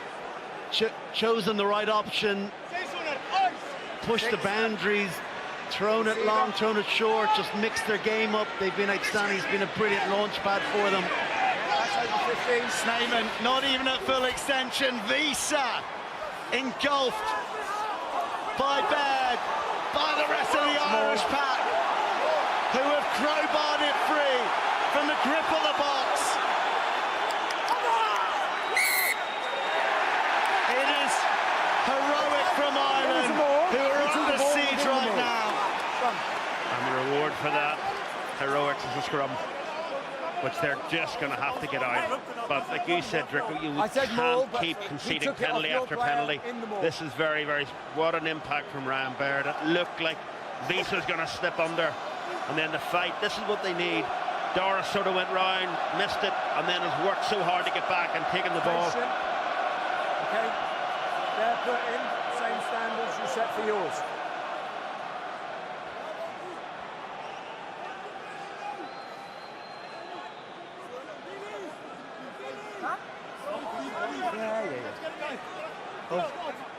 chosen the right option, pushed the boundaries, thrown it long, thrown it short, just mixed their game up. They've been outstanding. It's been a brilliant launch pad for them. Snyman not even at full extension. Visa engulfed by Baird, by the rest of the Irish pack, who have crowbarred it free from the grip of the box. It is heroic from Ireland, who are under siege right now. And the reward for that heroics is a scrum, which they're just going to have to get out. But like you said, Drico, you can't keep conceding penalty after penalty. This is very, very... What an impact from Ryan Baird. It looked like Visa's going to slip under. And then the fight, this is what they need. Doris sort of went round, missed it, and then has worked so hard to get back and taken the ball. Okay, they're put in, same standards you set for yours. Well,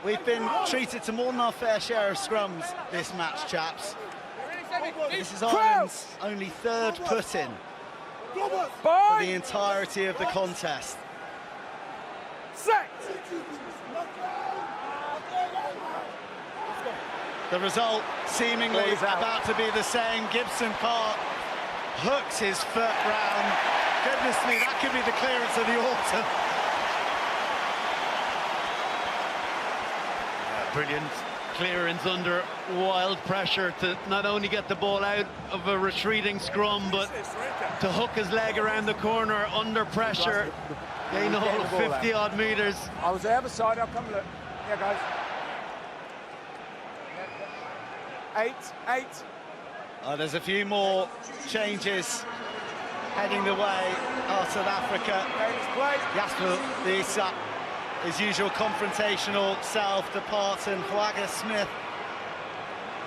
we've been treated to more than our fair share of scrums this match, chaps. This is Ireland's only third put-in for the entirety of the contest. The result seemingly about to be the same. Gibson Park hooks his foot round. Goodness me, that could be the clearance of the autumn. Brilliant clearance under wild pressure to not only get the ball out of a retreating scrum, but to hook his leg around the corner under pressure. Gain all 50-odd metres. I was the other side, I'll come look. Yeah, guys. 8. There's a few more changes heading the way of South Africa. Jasper Lisa, his usual confrontational self, departs, and Flagger Smith.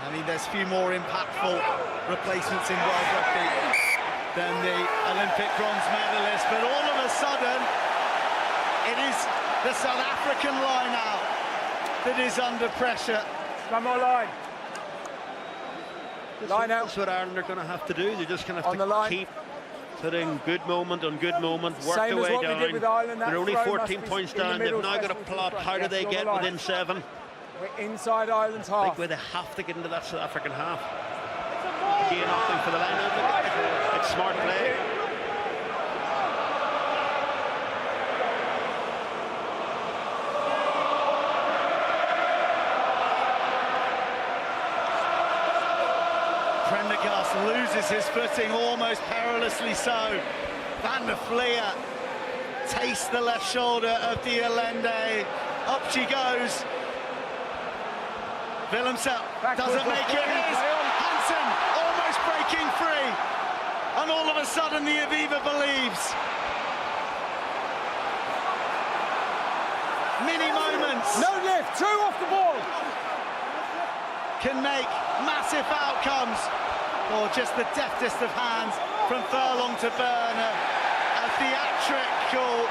I mean, there's a few more impactful replacements in World Rugby than the Olympic bronze medalist, but all of a sudden, it is the South African line-out that is under pressure. One more line. Line out. That's what Ireland are going to have to do. They're just going to have to keep putting good moment on good moment, work their way down. Ireland, they're only 14 points down. They've now got to plot how do they get within 7. We're inside Ireland's half. I think where they have to get into that South African half. Again, opting for the line out. It's smart play. Prendergast loses his footing, almost perilously so. Van der Fleer tastes the left shoulder of Dialende. Up she goes. Willemse doesn't make it. Hansen almost breaking free. And all of a sudden the Aviva believes. Mini moments. No lift, 2 off the ball. Can make massive outcomes, or just the deftest of hands from Furlong to Burner. A theatrical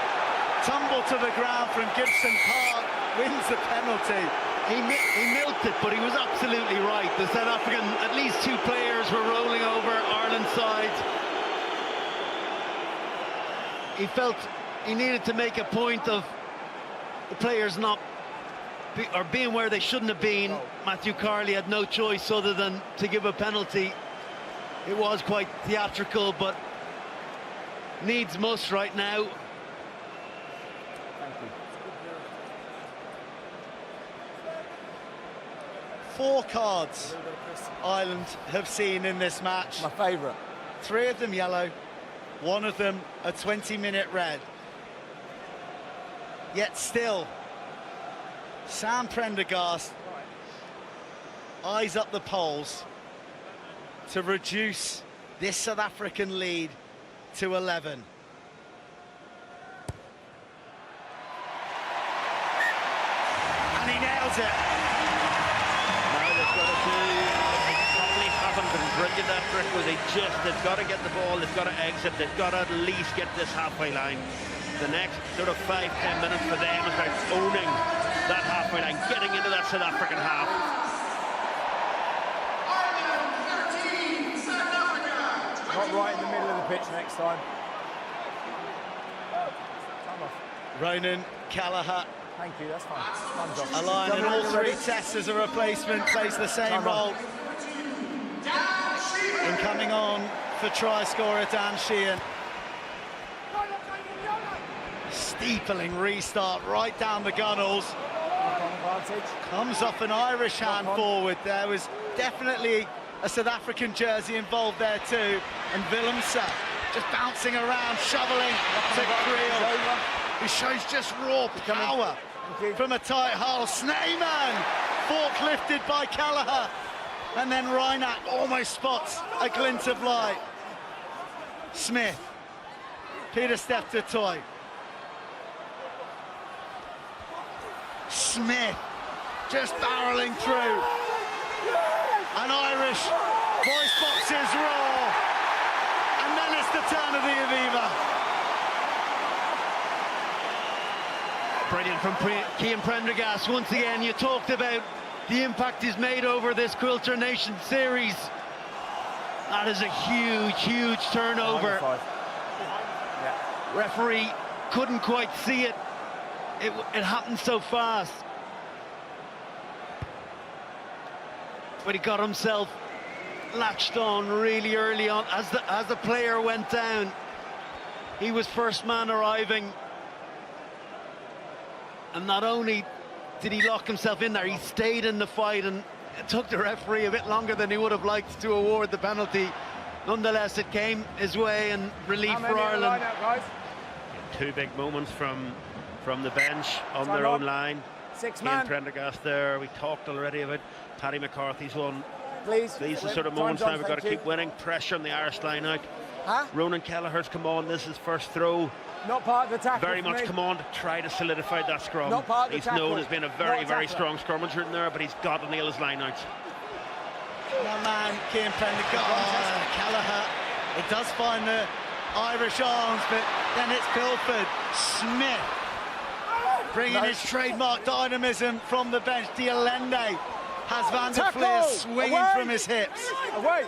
tumble to the ground from Gibson Park wins the penalty. He milked it, but he was absolutely right. The South African, at least 2 players were rolling over Ireland's side. He felt he needed to make a point of the players not being where they shouldn't have been. Matthew Carley had no choice other than to give a penalty. It was quite theatrical, but needs must right now. Thank you. 4 cards Ireland have seen in this match. My favourite. 3 of them yellow, 1 of them a 20-minute red. Yet still, Sam Prendergast eyes up the polls to reduce this South African lead to 11. And he nails it. Now they've got to do, they probably haven't been brilliant after it, where they've got to get the ball, they've got to exit, they've got to at least get this halfway line. The next sort of 5-10 minutes for them is about owning that halfway line, getting into that South African half. Not right in the middle of the pitch next time. Ronan Callagher, Thank you, that's fine. Time's off. a line in all Ready? 3 tests as a replacement, plays the same Time on. role. And coming on for try scorer Dan Sheehan. Steepling restart right down the gunnels. Advantage. Comes off an Irish hand forward. There was definitely a South African jersey involved there too. And Willemse just bouncing around, shoveling to Creel, who shows just raw power from a tight hull. Sneeman forklifted by Callagher. And then Reinach almost spots a glint of light. Smith, Peter Steph du Toit. Smith just barreling through. An Irish voice boxes roar. And then it's the turn of the Aviva. Brilliant from Cian Prendergast. Once again, you talked about the impact he's made over this Quilter Nation series. That is a huge, huge turnover. Referee couldn't quite see it. It happened so fast. But he got himself latched on really early on. As the player went down, he was first man arriving. And not only did he lock himself in there, he stayed in the fight, and it took the referee a bit longer than he would have liked to award the penalty. Nonetheless, it came his way, and relief for Ireland. 2 big moments from the bench on their own line. 6 Cian man. Prendergast there. We talked already about Paddy McCarthy's one. Please. These are the sort of moments now we've got to keep winning. Pressure on the Irish line out. Huh? Ronan Kelleher's come on. This is first throw. Not part of the tackle. Very much come on to try to solidify that scrum. Not part of the He's tackle. known as being a very, very strong scrummager in there, but he's got to nail his line out. One man, Cian Prendergast, Callagher. It does find the Irish arms, but then it's Pilford. Smith bringing his trademark dynamism from the bench. Dialende has Van der Fleer swinging from his hips. Away.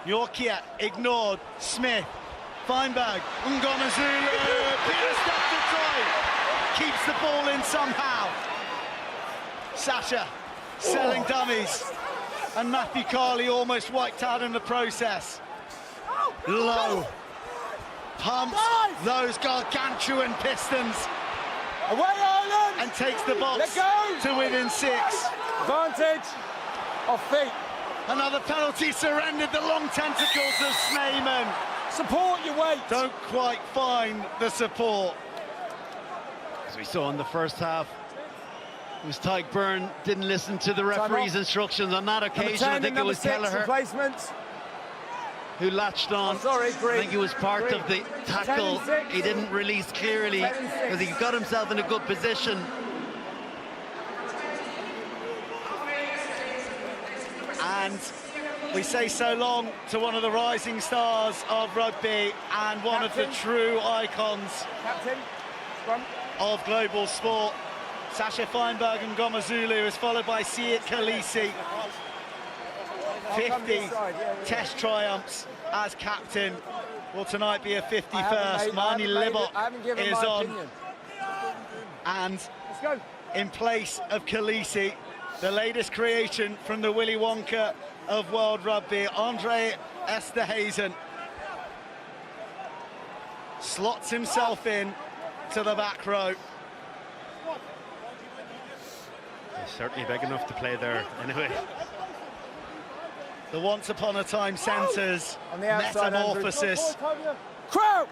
Yorkia ignored. Smith, Feinberg, Ngomazulu, Peter Steph du Toit keeps the ball in somehow. Sasha selling dummies, and Matthew Carley almost wiped out in the process. Low pumps those gargantuan pistons. Away, Ireland! And takes the box Let go! to within 6. Advantage off feet. Another penalty surrendered, the long tentacles of Sneeman. Support your weight. Don't quite find the support. As we saw in the first half, it was Tyke Byrne didn't listen to the referee's instructions on that occasion. I think it was Kelleher Replacements. who latched on. Sorry, Green. I think he was part Green. of the tackle. 10 and 6. He didn't release clearly 10 and 6. because he got himself in a good position. And we say so long to one of the rising stars of rugby and one of the true icons Captain. Scrum. of global sport. Sasha Feinberg and Ngomazulu is followed by Siad Khaleesi. 50 test triumphs as captain. will tonight be a 51st. Marnie Libot is on. Opinion. And Let's go. in place of Khaleesi, the latest creation from the Willy Wonka of World Rugby, Andre Esterhazen slots himself in to the back row. He's certainly big enough to play there anyway. The once upon a time centres metamorphosis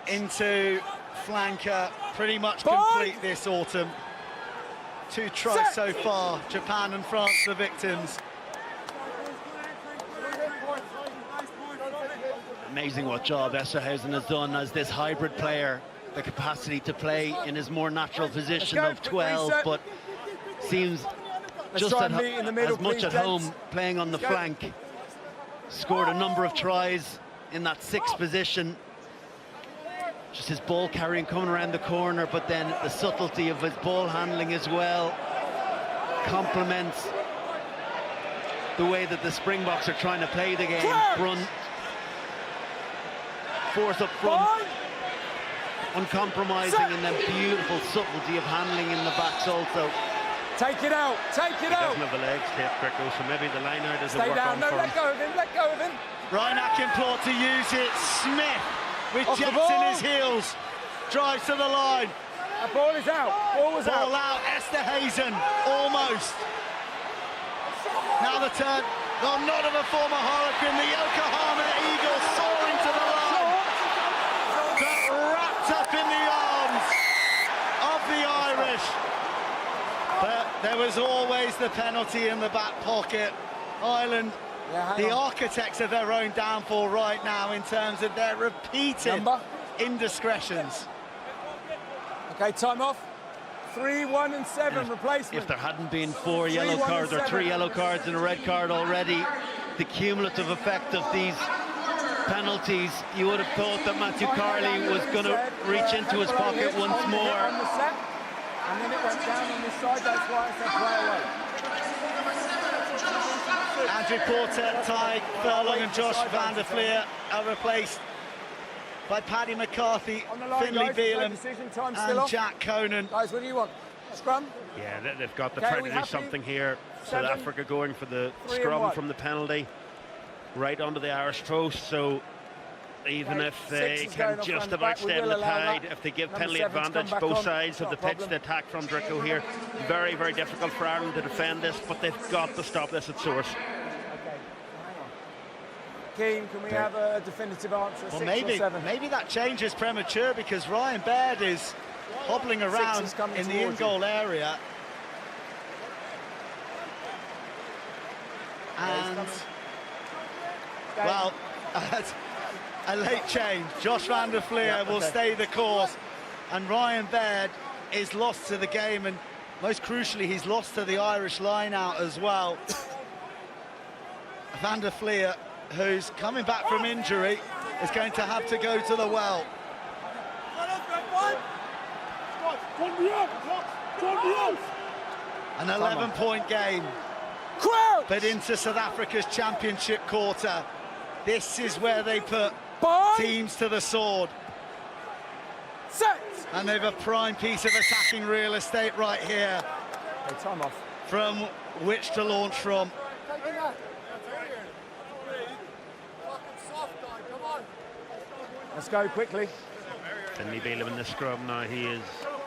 into flanker pretty much complete this autumn. 2 tries so far, Japan and France the victims. Amazing what job Esterhazen has done as this hybrid player, the capacity to play in his more natural position of 12, but seems just as much at home playing on the flank. Scored a number of tries in that 6th position. Just his ball carrying coming around the corner, but then the subtlety of his ball handling as well complements the way that the Springboks are trying to play the game. Front, force up front, uncompromising, and then beautiful subtlety of handling in the backs also. Take it out, take it out. He doesn't have the legs to hit Gricko, so maybe the line out doesn't Stay work down, on no, for let him. go of him, let go of him. Ryan Akinplot to use it. Smith with Off the jets ball. in his heels. Drives to the line. That ball is out, ball was Ball out. out, Esterhazen, almost. Now the turn, oh, not of a former Hurricane, the Yokohama Eagles soaring to the line. But wrapped up in the arms of the Irish. But there was always the penalty in the back pocket. Ireland, the architects of their own downfall right now in terms of their repeated indiscretions. Okay, time off. 3, 1 and 7 replacement. If there hadn't been 4 yellow cards or 3 yellow cards and a red card already, the cumulative effect of these penalties, you would have thought that Matthew Carley was going to reach into his pocket once more. On the set, and then it went down on this side, that's why I said play away. Andrew Porter, Ty Furlong and Josh van der Fleer are replaced by Paddy McCarthy, Finlay Bealham and Jack Conan. Guys, what do you want? Scrum? Yeah, they've got to try to do something here. South Africa going for the scrum from the penalty right onto the Irish post, so even if they can just about stem the tide, if they give penalty advantage both sides of the pitch to attack from Dricko here, very, very difficult for Ireland to defend this, but they've got to stop this at source. Keane, can we have a definitive answer? Well, 6 or 7? maybe that change is premature because Ryan Baird is hobbling around in the in-goal area. And, well, a late change. Josh van der Fleer will stay the course, and Ryan Baird is lost to the game, and most crucially, he's lost to the Irish line-out as well. Van der Fleer, who's coming back from injury, is going to have to go to the well. An 11-point game, but into South Africa's championship quarter. This is where they put teams to the sword. And they've a prime piece of attacking real estate right here. Okay, time off. From which to launch from. Let's go quickly. Finlay Bealham in the scrum now. He is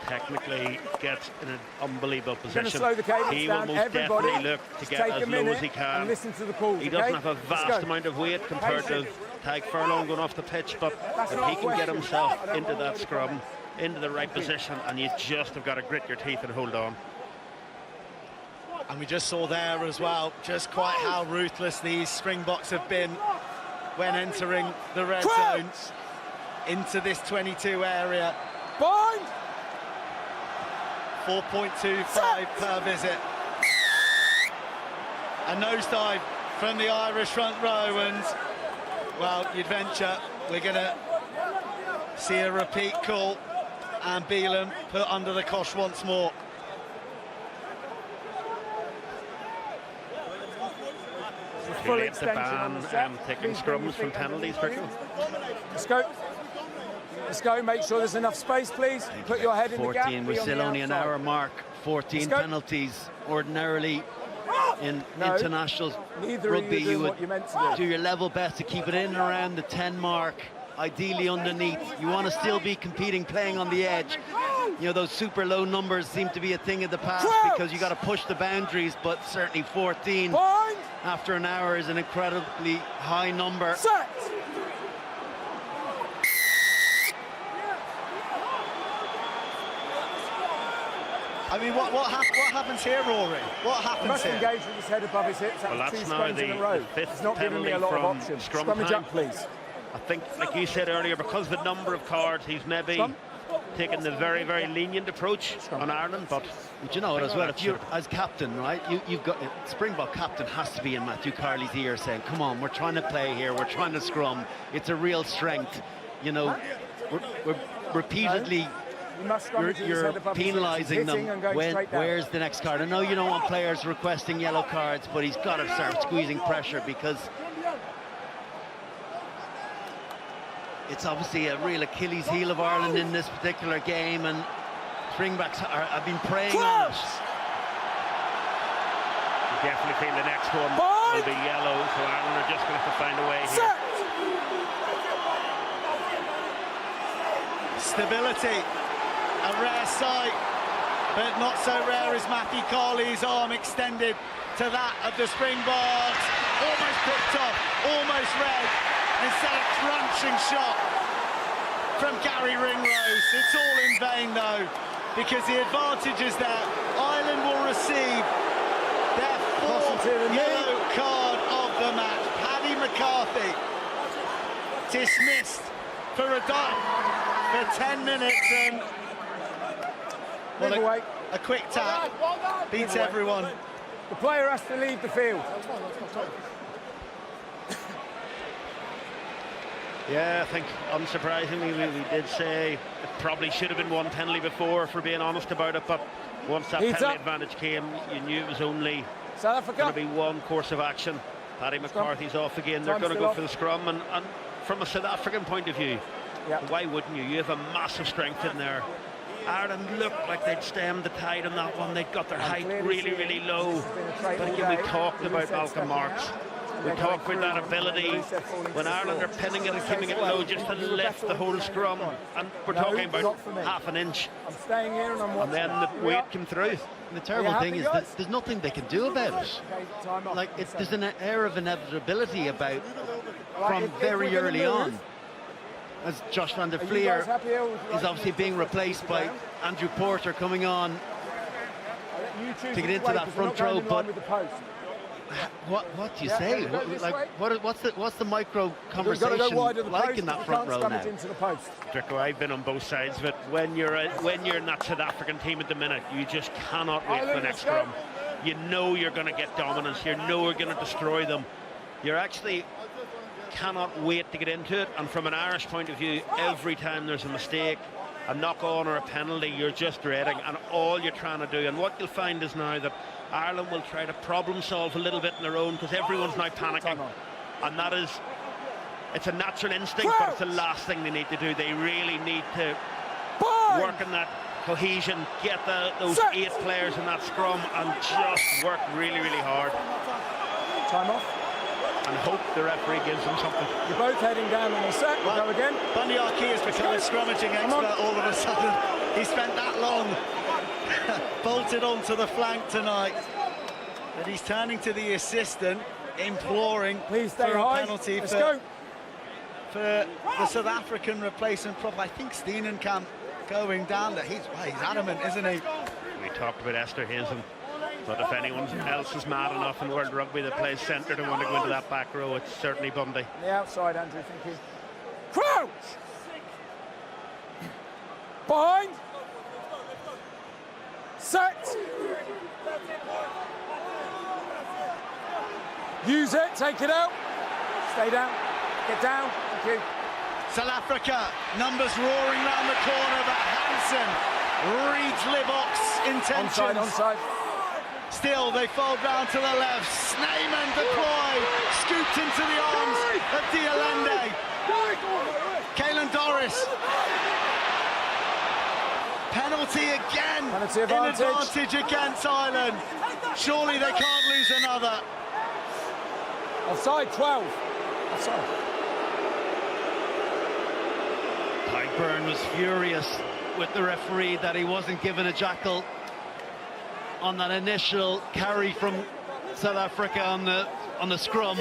technically gets in an unbelievable position. Slow the cadence he down. will most Everybody, definitely look to get as low as he can. And listen to the calls, he doesn't have a vast amount of weight compared to Tadhg Furlong going off the pitch, but if he can get himself into that scrum, into the right position, and you just have got to grit your teeth and hold on. And we just saw there as well just quite how ruthless these Springboks have been when entering the red zones into this 22 area. 4.25 per visit. A nosedive from the Irish front row, and well, you'd venture we're going to see a repeat call and Bealham put under the cosh once more. Full extension on the set. Taking scrums from penalties, Gricko. Let's go. Let's go. Make sure there's enough space, please. Put your head in the gap. 14, we're still only an hour mark. 14 penalties. Ordinarily, in international rugby, you would do your level best to keep it in and around the 10 mark, ideally underneath. You want to still be competing, playing on the edge. You know, those super low numbers seem to be a thing of the past because you got to push the boundaries, but certainly 14 after an hour is an incredibly high number. Set. I mean, what happens here, Rory? What happens must here? engage with his head above his hips. Well, that's two now scrums in a row. the fifth It's not giving me a penalty lot of from options. scrum Scrummage time. up, please. I think, like you said earlier, because the number of cards, he's maybe taken the very, very lenient approach on Ireland. But you know what, as well, if you're as captain, right, you've got Springbok captain has to be in Matthew Carley's ear saying, come on, we're trying to play here, we're trying to scrum. It's a real strength. You know, we're repeatedly you're penalising them. Where's the next card? I know you don't want players requesting yellow cards, but he's got to start squeezing pressure because it's obviously a real Achilles heel of Ireland in this particular game, and Springboks have been preying on it. You definitely feel the next one will be yellow, so Ireland are just going to have to find a way here. Stability, a rare sight, but not so rare as Matthew Carley's arm extended to that of the Springboks. Almost picked off, almost red. Instead a crunching shot from Gary Ringrose. It's all in vain though, because the advantage is there. Ireland will receive their fourth yellow card of the match. Paddy McCarthy dismissed for a dot for 10 minutes, and well, a quick tap beats everyone. The player has to leave the field. Yeah, I think unsurprisingly we did say it probably should have been one penalty before, if we're being honest about it, but once that penalty advantage came, you knew it was only going to be one course of action. Paddy McCarthy's off again. They're going to go for the scrum, and from a South African point of view, why wouldn't you? You have a massive strength in there. Ireland looked like they'd stemmed the tide on that one. They'd got their height really, really low. But again, we talked about Malcolm Marks. We talk about that ability when Ireland are pinning it and keeping it low just to lift the whole scrum, and we're talking about half an inch, I'm staying here and then the weight came through. And the terrible thing is that there's nothing they can do about it. Like, there's an air of inevitability about from very early on, as Josh van der Flier is obviously being replaced by Andrew Porter coming on to get into that front row, but what do you say? What's the micro conversation like in that front row now? Drico, I've been on both sides of it. When you're in that South African team at the minute, you just cannot wait for the next scrum. You know you're going to get dominance. You know you're going to destroy them. You're actually cannot wait to get into it. And from an Irish point of view, every time there's a mistake, a knock-on or a penalty, you're just dreading, and all you're trying to do. And what you'll find is now that Ireland will try to problem solve a little bit on their own, because everyone's now panicking, and that is, it's a natural instinct, but it's the last thing they need to do. They really need to work on that cohesion, get those 8 players in that scrum, and just work really, really hard. Time off. And hope the referee gives them something. You're both heading down on the set. We'll go again. Bundy Archie has become a scrummaging expert all of a sudden. He spent that long bolted onto the flank tonight. But he's turning to the assistant, imploring for a penalty for the South African replacement prop. I think Steenenkamp going down there. He's adamant, isn't he? We talked about Esther Hazen. But if anyone else is mad enough in World Rugby that plays centre to want to go into that back row, it's certainly Bundy. The outside, Andrew, thank you. Crouch! Behind! Set! Use it, take it out. Stay down, get down, thank you. South Africa, numbers roaring round the corner, but Hansen reads Libbok's intentions. Onside. Still, they fold round to the left. Snyman deployed, scooped into the arms of Dialende. Caelan Doris. Penalty again. Penalty in advantage. advantage against Ireland. Surely they can't lose another. Offside, 12. Offside. Tyke Byrne was furious with the referee that he wasn't given a jackal on that initial carry from South Africa on the scrum.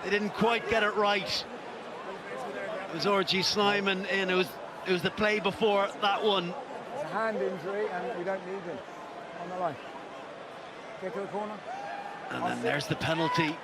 They didn't quite get it right. It was R.G. Snyman in. It was the play before that one. It's a hand injury and we don't need him on the line. Get to the corner. And then there's the penalty